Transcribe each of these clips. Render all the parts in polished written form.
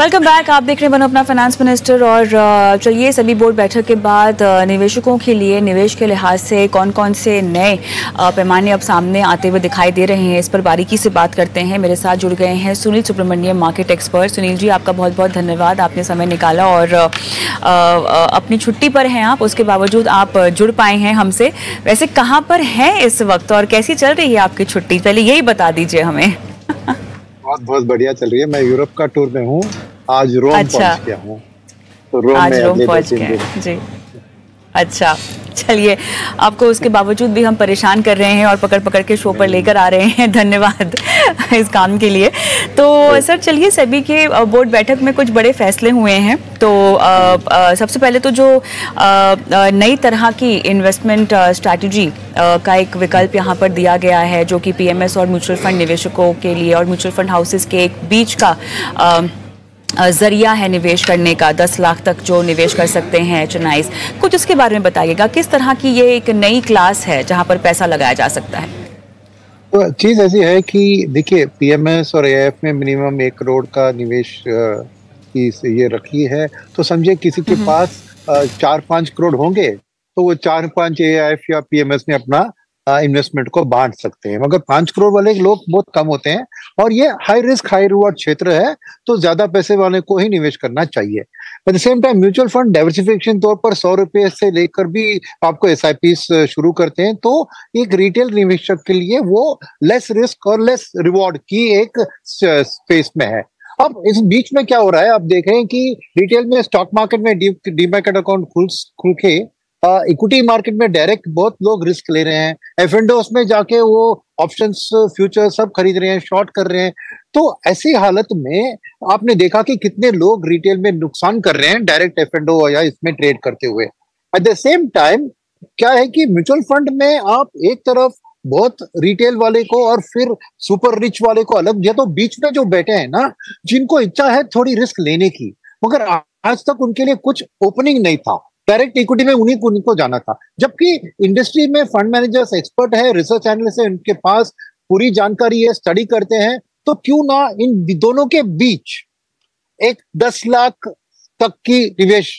Welcome back. आप देख रहे हैं बनो अपना फाइनेंस मिनिस्टर। और चलिए, सभी बोर्ड बैठक के बाद निवेशकों के लिए निवेश के लिहाज से कौन कौन से नए पैमाने अब सामने आते हुए दिखाई दे रहे हैं, इस पर बारीकी से बात करते हैं। मेरे साथ जुड़ गए हैं सुनील सुब्रमण्यम, मार्केट एक्सपर्ट। सुनील जी, आपका बहुत बहुत धन्यवाद, आपने समय निकाला और अपनी छुट्टी पर हैं आप, उसके बावजूद आप जुड़ पाए हैं हमसे। वैसे कहाँ पर हैं इस वक्त और कैसी चल रही है आपकी छुट्टी, पहले यही बता दीजिए हमें। बहुत बहुत बढ़िया चल रही है। मैं यूरोप का टूर में हूँ, आज रोम पहुंच गया हूँ। तो आज रोम पहुंच गए जी। अच्छा, चलिए, आपको उसके बावजूद भी हम परेशान कर रहे हैं और पकड़ पकड़ के शो पर लेकर आ रहे हैं, धन्यवाद इस काम के लिए। तो सर चलिए, सेबी के बोर्ड बैठक में कुछ बड़े फैसले हुए हैं। तो सबसे पहले तो जो नई तरह की इन्वेस्टमेंट स्ट्रैटेजी का एक विकल्प यहाँ पर दिया गया है, जो कि पीएमएस और म्यूचुअल फंड निवेशकों के लिए और म्यूचुअल फंड हाउसेस के एक बीच का जरिया है निवेश करने का। 10 लाख तक जो निवेश कर सकते हैं एचएनआईज। कुछ उसके बारे में बताइएगा, किस तरह की ये एक नई क्लास है जहां पर पैसा लगाया जा सकता है? तो चीज ऐसी है कि देखिए, पीएमएस और एआईएफ में मिनिमम 1 करोड़ का निवेश की ये रखी है। तो समझे किसी के पास 4-5 करोड़ होंगे तो वो 4-5 एआईएफ या पीएमएस में अपना इन्वेस्टमेंट को बांट सकते हैं। मगर 5 करोड़ वाले लोग बहुत कम होते हैं और ये हाई रिस्क हाई रिवॉर्ड क्षेत्र है, तो ज्यादा पैसे वाले को ही निवेश करना चाहिए। At the same time mutual fund diversification तौर पर 100 रुपए से लेकर भी आपको एसआईपी शुरू करते हैं। तो एक रिटेल निवेशक के लिए वो लेस रिस्क और लेस रिवॉर्ड की एक स्पेस में है। अब इस बीच में क्या हो रहा है, आप देख रहे हैं कि रिटेल में स्टॉक मार्केट में डीमैट अकाउंट खुल के इक्विटी मार्केट में डायरेक्ट बहुत लोग रिस्क ले रहे हैं। एफ&ओस में जाके वो ऑप्शंस फ्यूचर सब खरीद रहे हैं, शॉर्ट कर रहे हैं। तो ऐसी हालत में आपने देखा कि कितने लोग रिटेल में नुकसान कर रहे हैं डायरेक्ट एफ&ओ या इसमें ट्रेड करते हुए। एट द सेम टाइम क्या है कि म्यूचुअल फंड में आप एक तरफ बहुत रिटेल वाले को और फिर सुपर रिच वाले को अलग, या तो बीच में जो बैठे हैं ना, जिनको इच्छा है थोड़ी रिस्क लेने की, मगर आज तक उनके लिए कुछ ओपनिंग नहीं था। डायरेक्ट इक्विटी में उनको जाना था। जबकि इंडस्ट्री में फंड मैनेजर्स एक्सपर्ट है, रिसर्च एनालिस्ट है, उनके पास पूरी जानकारी है, स्टडी करते हैं। तो क्यों ना इन दोनों के बीच एक 10 लाख तक की निवेश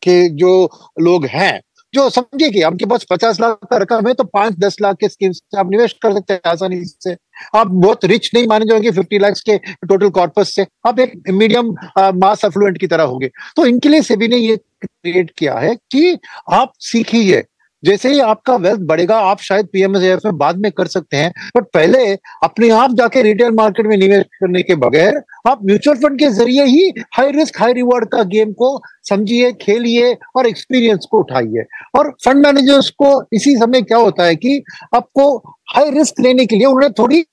के जो लोग हैं, जो समझिए कि आपके पास 50 लाख का रकम है, तो 5-10 लाख के स्कीम से आप निवेश कर सकते हैं आसानी से। आप बहुत रिच नहीं माने जाएंगे 50 लाख के टोटल कॉर्पस से, आप एक मीडियम मास अफ्लुएंट की तरह होंगे। तो इनके लिए सेबी ने ये क्रिएट किया है कि आप सीखिए, जैसे ही आपका वेल्थ बढ़ेगा आप शायद पीएमएस में बाद में कर सकते हैं, बट पहले अपने आप जाके रिटेल मार्केट में निवेश करने के बगैर आप म्यूचुअल फंड के जरिए ही हाई रिस्क हाई रिवॉर्ड का गेम को समझिए, खेलिए और एक्सपीरियंस को उठाइए। और फंड मैनेजर्स को इसी समय क्या होता है कि आपको हाई रिस्क लेने के लिए उन्होंने थोड़ी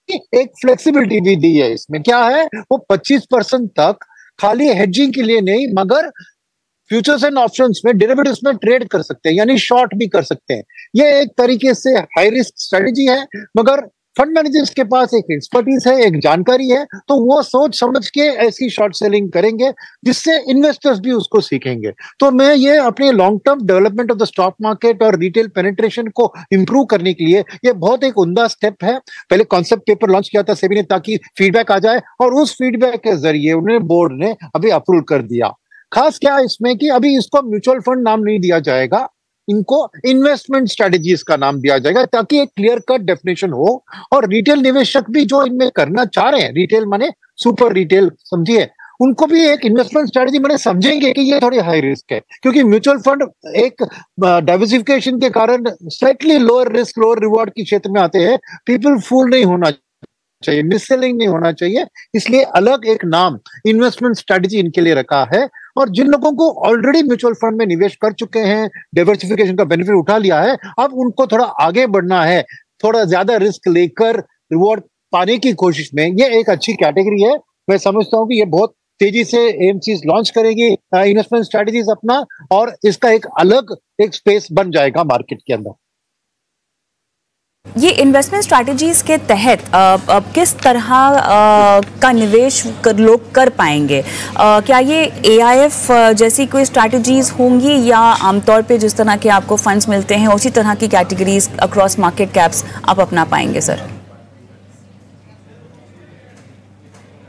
एक फ्लेक्सिबिलिटी भी दी है। इसमें क्या है, वो 25% तक खाली हेजिंग के लिए नहीं, मगर फ्यूचर्स एंड ऑप्शंस में, डेरिवेटिव्स में ट्रेड कर सकते हैं, यानी शॉर्ट भी कर सकते हैं। ये एक तरीके से हाई रिस्क स्ट्रेटेजी है, मगर फंड मैनेजर्स के पास एक एक्सपर्टीज है, एक जानकारी है, तो वो सोच समझ के ऐसी शॉर्ट सेलिंग करेंगे जिससे इन्वेस्टर्स भी उसको सीखेंगे। तो मैं ये अपने long term development of the stock market और रिटेल पेनिट्रेशन को इंप्रूव करने के लिए ये बहुत एक उम्दा स्टेप है। पहले कॉन्सेप्ट पेपर लॉन्च किया था सेबी ने ताकि फीडबैक आ जाए, और उस फीडबैक के जरिए उन्होंने बोर्ड ने अभी अप्रूव कर दिया। खास क्या इसमें कि अभी इसको म्यूचुअल फंड नाम नहीं दिया जाएगा, इनको इन्वेस्टमेंट स्ट्रेटजीज का नाम दिया जाएगा, ताकि एक क्लियर कट डेफिनेशन हो और रिटेल निवेशक भी जो इनमें करना चाह रहे हैं, रिटेल माने सुपर रिटेल समझिए, उनको भी एक इन्वेस्टमेंट स्ट्रेटजी माने समझेंगे कि ये थोड़ी हाई रिस्क है। क्योंकि म्यूचुअल फंड एक डाइवर्सिफिकेशन के कारण slightly lower risk lower reward के क्षेत्र में आते हैं। पीपल फूल नहीं होना चाहिए, मिससेलिंग नहीं होना चाहिए, इसलिए अलग एक नाम इन्वेस्टमेंट स्ट्रेटजी इनके लिए रखा है। और जिन लोगों को ऑलरेडी म्यूचुअल फंड में निवेश कर चुके हैं, डाइवर्सिफिकेशन का बेनिफिट उठा लिया है, अब उनको थोड़ा आगे बढ़ना है, थोड़ा ज्यादा रिस्क लेकर रिवॉर्ड पाने की कोशिश में, ये एक अच्छी कैटेगरी है। मैं समझता हूँ कि ये बहुत तेजी से एएमसीज लॉन्च करेगी इन्वेस्टमेंट स्ट्रेटजीज अपना, और इसका एक अलग एक स्पेस बन जाएगा मार्केट के अंदर। ये इन्वेस्टमेंट स्ट्रैटेजीज के तहत किस तरह का निवेश लोग कर पाएंगे? क्या ये एआईएफ जैसी कोई स्ट्रैटेजीज होंगी, या आमतौर पे जिस तरह के आपको फंड्स मिलते हैं उसी तरह की कैटेगरीज अक्रॉस मार्केट कैप्स आप अपना पाएंगे सर?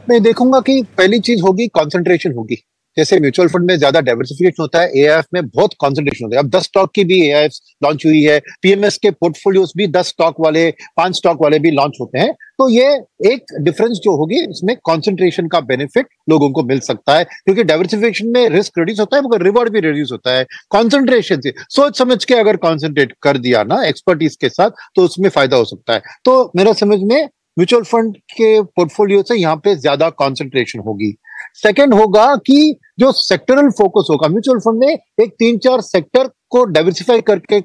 मैं देखूंगा कि पहली चीज होगी कंसंट्रेशन होगी। जैसे म्यूचुअल फंड में ज्यादा डाइवर्सिफिकेशन होता है, एआईएफ में बहुत कंसंट्रेशन होता है। अब 10 स्टॉक की भी एआईएफ लॉन्च हुई है, पीएमएस के पोर्टफोलियोज भी 10 स्टॉक वाले, 5 स्टॉक वाले भी लॉन्च होते हैं। तो ये एक डिफरेंस जो होगी, इसमें कंसंट्रेशन का बेनिफिट लोगों को मिल सकता है, क्योंकि डाइवर्सिफिकेशन में रिस्क रिड्यूस होता है मगर रिवॉर्ड भी रिड्यूस होता है। कंसंट्रेशन से सोच समझ के अगर कंसंट्रेट कर दिया ना एक्सपर्टीज के साथ, तो उसमें फायदा हो सकता है। तो मेरा समझ में म्यूचुअल फंड के पोर्टफोलियो से यहाँ पे ज्यादा कंसंट्रेशन होगी। सेकंड होगा कि जो सेक्टरल फोकस होगा, म्यूचुअल फंड में एक 3-4 सेक्टर को डाइवर्सिफाई करके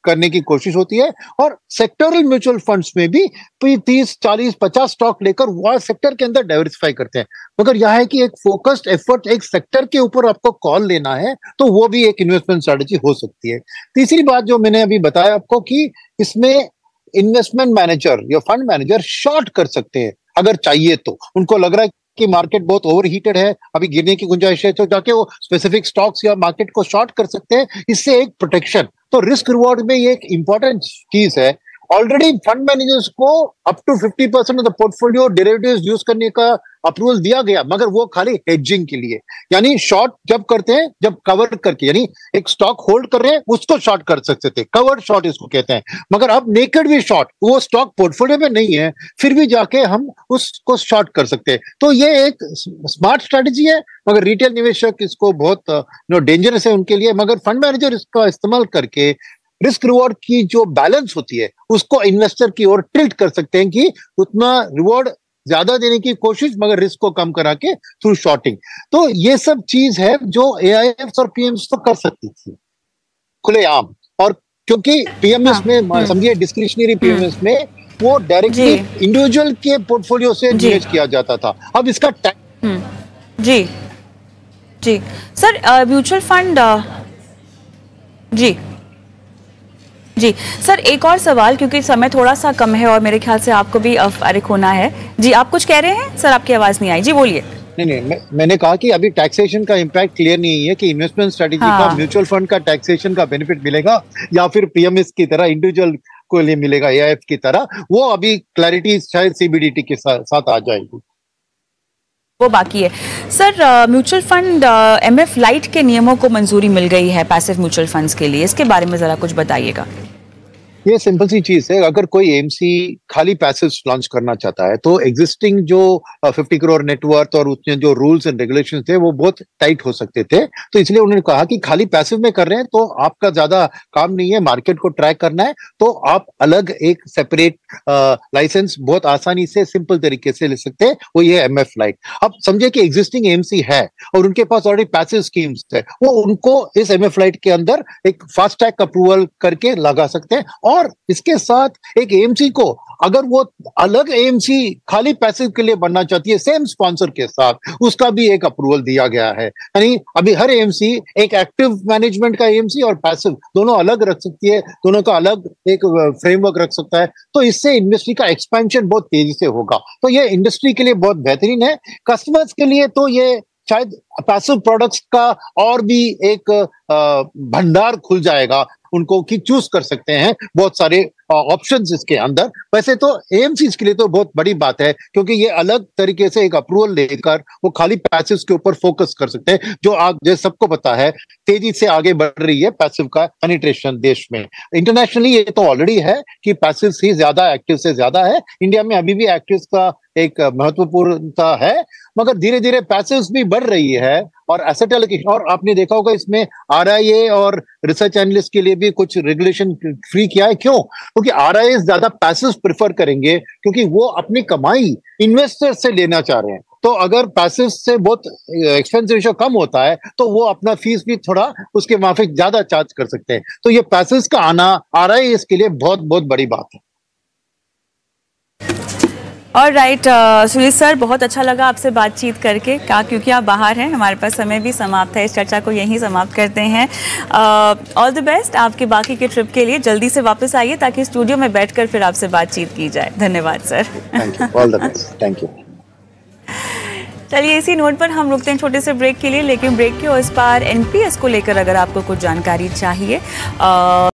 करने की कोशिश होती है, और सेक्टरल म्यूचुअल फंड्स में भी 30, 40, 50 स्टॉक लेकर वह सेक्टर के अंदर डाइवर्सिफाई करते हैं। मगर यह है कि एक फोकस्ड एफर्ट एक सेक्टर के ऊपर आपको कॉल लेना है, तो वो भी एक इन्वेस्टमेंट स्ट्रेटेजी हो सकती है। तीसरी बात जो मैंने अभी बताया आपको कि इसमें इन्वेस्टमेंट मैनेजर या फंड मैनेजर शॉर्ट कर सकते हैं अगर चाहिए तो। उनको लग रहा है कि मार्केट बहुत ओवर हीटेड है, अभी गिरने की गुंजाइश है, तो जाके वो स्पेसिफिक स्टॉक्स या मार्केट को शॉर्ट कर सकते हैं। इससे एक प्रोटेक्शन, तो रिस्क रिवॉर्ड में ये एक इंपॉर्टेंट चीज है। ऑलरेडी फंड मैनेजर्स को up to 50% of the portfolio derivatives use करने का अप्रूवल दिया गया, मगर वो खाली हेजिंग के लिए, यानी शॉर्ट जब करते हैं, जब कवर करके, यानी एक स्टॉक होल्ड कर रहे हैं उसको शॉर्ट कर सकते थे, कवर्ड शॉर्ट इसको कहते हैं। मगर अब नेकेड भी शॉर्ट, वो स्टॉक पोर्टफोलियो में नहीं है, फिर भी जाके हम उसको शॉर्ट कर सकते हैं। तो ये एक स्मार्ट स्ट्रेटेजी है, मगर रिटेल निवेशक इसको बहुत डेंजरस है उनके लिए। मगर फंड मैनेजर इसका इस्तेमाल करके रिस्क रिवॉर्ड की जो बैलेंस होती है उसको इन्वेस्टर की ओर टिल्ट कर सकते हैं कि उतना रिवॉर्ड ज्यादा देने की कोशिश, मगर रिस्क को कम करा के थ्रू शॉर्टिंग। तो ये सब चीज है जो एआईएफ और पीएमएस तो कर सकती थी खुलेआम। और क्योंकि पीएमएस में समझिए डिस्क्रिशनरी पीएमएस में वो डायरेक्टली इंडिविजुअल के पोर्टफोलियो से निवेश किया जाता था, अब इसका जी जी सर म्यूचुअल फंड जी जी सर, एक और सवाल, क्योंकि समय थोड़ा सा कम है और मेरे ख्याल से आपको भी फारिग होना है। जी आप कुछ कह रहे हैं सर, आपकी आवाज नहीं आई। जी बोलिए। नहीं, मैंने कहा कि अभी टैक्सेशन का इम्पैक्ट क्लियर नहीं है कि इन्वेस्टमेंट स्ट्रेटेजी का म्यूचुअल फंड का टैक्सेशन का बेनिफिट मिलेगा या फिर पीएमएस की तरह इंडिविजुअल को लिए मिलेगा, एआईएफ की तरह। वो अभी क्लैरिटी शायद सीबीडीटी के साथ आ जाएगी, वो बाकी है। Sir mutual fund MF light के नियमों को मंजूरी मिल गई है पैसिव म्यूचुअल फंड्स के लिए, इसके बारे में जरा कुछ बताइएगा। ये सिंपल सी चीज है, अगर कोई एएमसी खाली पैसिव लॉन्च करना चाहता है तो एग्जिस्टिंग जो 50 करोड़ नेटवर्थ और उसमें जो रूल्स एंड रेगुलेशंस थे वो बहुत टाइट हो सकते थे। तो इसलिए उन्होंने कहा कि खाली पैसिव में कर रहे हैं तो आपका ज्यादा काम नहीं है, मार्केट को ट्रैक करना है, तो आप अलग एक सेपरेट लाइसेंस बहुत आसानी से सिंपल तरीके से ले सकते हैं, वो ये एमएफ लाइट। अब समझे कि एग्जिस्टिंग एएमसी है और उनके पास ऑलरेडी पैसिव स्कीम्स है, वो उनको इस एमएफ लाइट के अंदर एक फास्ट ट्रैक अप्रूवल करके लगा सकते हैं। और इसके साथ एक एएमसी को अगर वो अलग एएमसी खाली पैसिव के लिए बनना चाहती है सेम स्पॉन्सर के साथ, उसका भी एक अप्रूवल दिया गया है। यानी अभी हर एएमसी एक एक्टिव मैनेजमेंट का एएमसी और पैसिव दोनों अलग रख सकती है, दोनों का अलग एक फ्रेमवर्क रख सकता है। तो इससे इंडस्ट्री का एक्सपेंशन बहुत तेजी से होगा। तो ये इंडस्ट्री के लिए बहुत बेहतरीन है। कस्टमर्स के लिए तो ये शायद पैसिव प्रोडक्ट्स का और भी एक भंडार खुल जाएगा उनको कि चूज कर सकते हैं बहुत सारे ऑप्शंस इसके अंदर। वैसे तो एएमसीज के लिए तो बहुत बड़ी बात है, क्योंकि ये अलग तरीके से एक अप्रूवल लेकर वो खाली पैसिव के ऊपर फोकस कर सकते हैं, जो आज जैसे सबको पता है तेजी से आगे बढ़ रही है पैसिव का पेनिट्रेशन देश में। इंटरनेशनली ये तो ऑलरेडी है कि पैसिव ही ज्यादा एक्टिव से ज्यादा है। इंडिया में अभी भी एक्टिव का एक महत्वपूर्णता है, मगर धीरे धीरे पैसिव भी बढ़ रही है। और एसेट एलोकेशन, और आपने देखा होगा इसमें आरआईए और रिसर्च एनालिस्ट के लिए भी कुछ रेगुलेशन फ्री किया है। क्यों? क्योंकि आरआईए ज्यादा पैसिव प्रेफर करेंगे, क्योंकि वो अपनी कमाई इन्वेस्टर से लेना चाह रहे हैं। तो अगर पैसिव से बहुत एक्सपेंस रेशियो कम होता है तो वो अपना फीस भी थोड़ा उसके माफिक ज्यादा चार्ज कर सकते हैं। तो ये पैसिव का आना आरआईए इसके लिए बहुत बहुत बड़ी बात है। और राइट सुनील सर, बहुत अच्छा लगा आपसे बातचीत करके, क्योंकि आप बाहर हैं, हमारे पास समय भी समाप्त है। इस चर्चा को यहीं समाप्त करते हैं। ऑल द बेस्ट आपके बाकी के ट्रिप के लिए। जल्दी से वापस आइए ताकि स्टूडियो में बैठकर फिर आपसे बातचीत की जाए। धन्यवाद sir. Thank you, all the best, thank you. चलिए इसी नोट पर हम रुकते हैं छोटे से ब्रेक के लिए, लेकिन ब्रेक के उस पार एनपीएस को लेकर अगर आपको कुछ जानकारी चाहिए